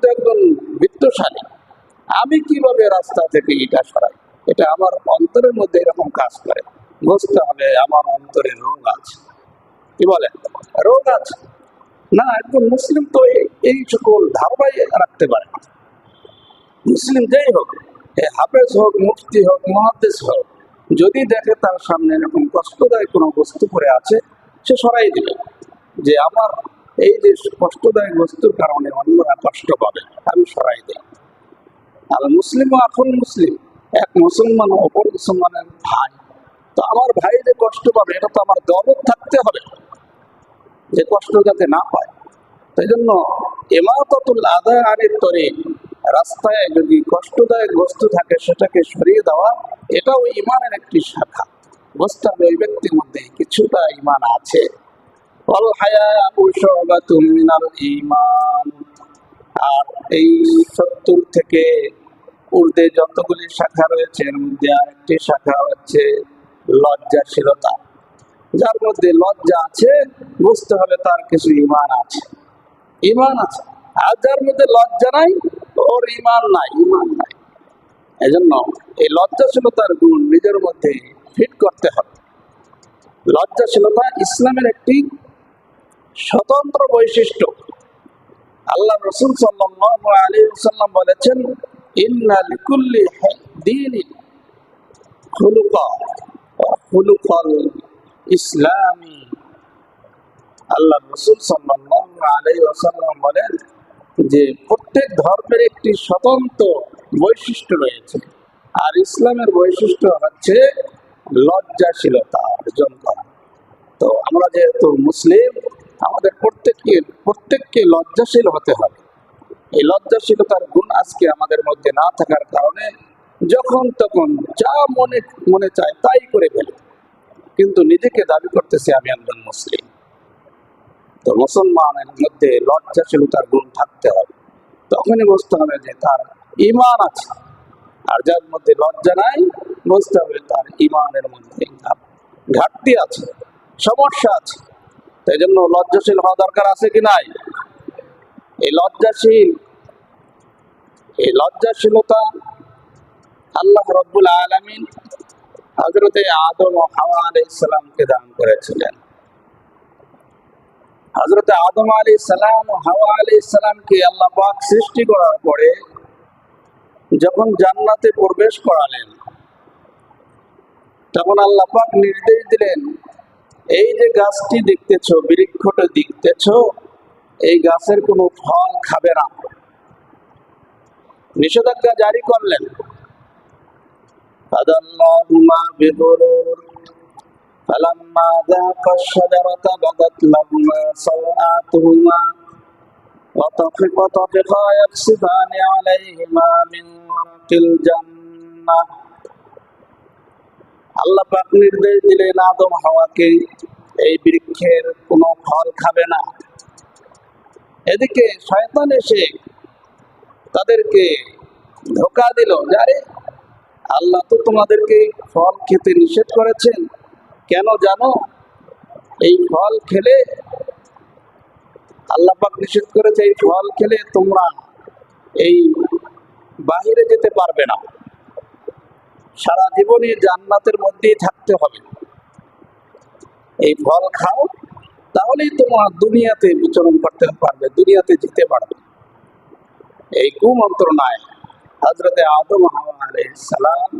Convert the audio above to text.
তো একজন বিত্তশালী, আমি কিভাবে রাস্তা থেকে এটা সরাই? এটা আমার অন্তরের মধ্যে এরকম কাজ করে। বুঝতে হবে আমার অন্তরে রোগ আছে। কি বলেন? রোগ আছে না। একজন মুসলিম তো এই সকল ধারণাই রাখতে পারে না। মুসলিম যেই হোক, হাফেজ হোক, মুফতি হোক, মুহাদ্দিস হোক, যদি দেখে তার সামনে এরকম কষ্টদায়ক কোনো বস্তু পড়ে আছে, সে সরাই দিবে যে আমার এই যে কষ্টদায়ক বস্তুর কারণে অন্যরা কষ্ট পাবে, আমি সরাই দিই। আর মুসলিমও এখন মুসলিম, এক মুসলমান অপর মুসলমানের ভাই, তো আমার ভাই যে কষ্ট পাবে এটা তো আমার দরদ থাকতে হবে যে কষ্ট যাতে না পায়। তাই জন্য ইমাতাতুল আযা আনিত তরিক, রাস্তায় যদি কষ্টদায়ক বস্তু থাকে সেটাকে সরিয়ে দেওয়া, এটাও ইমানের একটি শাখা। বুঝতে হবে ওই ব্যক্তির মধ্যে কিছুটা ইমান আছে। ওয়াল হায়াউ শুবাতুম মিনাল ঈমান। আর এই ৭০ থেকে ঊর্ধ্বে যতগুলি শাখা রয়েছে এর মধ্যে আরেকটি শাখা হচ্ছে লজ্জাশীলতা। যার মধ্যে লজ্জা আছে বুঝতে হবে তার কিছু ইমান আছে, ইমান আছে। আর যার মধ্যে লজ্জা নাই ওর ইমান নাই, ইমান নাই। এজন্য এই লজ্জাশীলতার গুণ নিজের মধ্যে ফিট করতে হবে। লজ্জাশীলতা ইসলামের একটি স্বতন্ত্র বৈশিষ্ট্য। আল্লাহ রাসূল সাল্লাল্লাহু আলাইহি ওয়াসাল্লাম বলেছেন, ইন্না লিকুল্লি দীনিন খুলুকা ওয়া খুলুকাল ইসলামি। আল্লাহ রাসূল সাল্লাল্লাহু আলাইহি ওয়াসাল্লাম বলেন যে প্রত্যেক ধর্মের একটি স্বতন্ত্র বৈশিষ্ট্য রয়েছে, আর ইসলামের বৈশিষ্ট্য হচ্ছে লজ্জাশীলতা অর্জন করা। তো আমরা যেহেতু মুসলিম, আমাদের প্রত্যেককে লজ্জাশীল হতে হবে। এই লজ্জাশীলতার গুণ আজকে আমাদের মধ্যে না থাকার কারণে যখন তখন যা মনে চায় তাই করে ফেলে, কিন্তু নিজেকে দাবি করতেছে আমি একজন মুসলিম। তো মুসলমানের মধ্যে লজ্জাশীলতার গুণ থাকতে হবে, তখনই বুঝতে হবে যে তার ঈমান আছে। আর যার মধ্যে লজ্জা নাই বুঝতে হবে তার ঈমানের মধ্যে ঘাটতি আছে, সমস্যা আছে। তাই জন্য লজ্জাশীল হওয়া দরকার আছে কি নাই? এই লজ্জাশীলতা আল্লাহ রাব্বুল আলামিন হযরতে আদম ও হাওয়া আলাইহিস সালামকে দান করেছিলেন। হযরতে আদম আলাইহিস সালাম ও হাওয়া আলাইহিস সালামকে আল্লাহ পাক সৃষ্টি করার পরে যখন জান্নাতে প্রবেশ করালেন, তখন আল্লাহ পাক নির্দেশ দিলেন, এই যে গাছটি দেখতেছো, বৃক্ষটা দেখতেছো, এই গাছের কোনো ফল খাবে না। নিষেধাজ্ঞা জারি করলেন। ফাদাল্লাহুমা বিগুরুর ফালাম্মা যাকা আশ-শাজারাতা বাদাত লাহুমা সাওআতুহুমা ওয়া তাফিকা ইয়াকসিফানি আলাইহিমা মিন ওয়ারাকিল জান্নাহ। আল্লাহ পাক নির্দেশ দিলেন আদম হাওয়াকে এই বৃক্ষের কোনো ফল খাবে না। এদিকে শয়তান এসে তাদেরকে ধোঁকা দিল, আরে আল্লাহ তো তোমাদেরকে ফল খেতে নিষেধ করেছেন, কেন জানো? এই ফল খেলে আল্লাহ পাক নিষেধ করেছে, এই ফল খেলে তোমরা এই বাহিরে যেতে পারবে না, সারা জীবনই জান্নাতের মধ্যেই থাকতে হবে। এই ফল খাও, তাহলেই তোমরা দুনিয়াতে বিচরণ করতে পারবে, দুনিয়াতে যেতে পারবে। এই কুমন্ত্রণায় হযরতে আদম হাওয়া আলাইহিস সালাম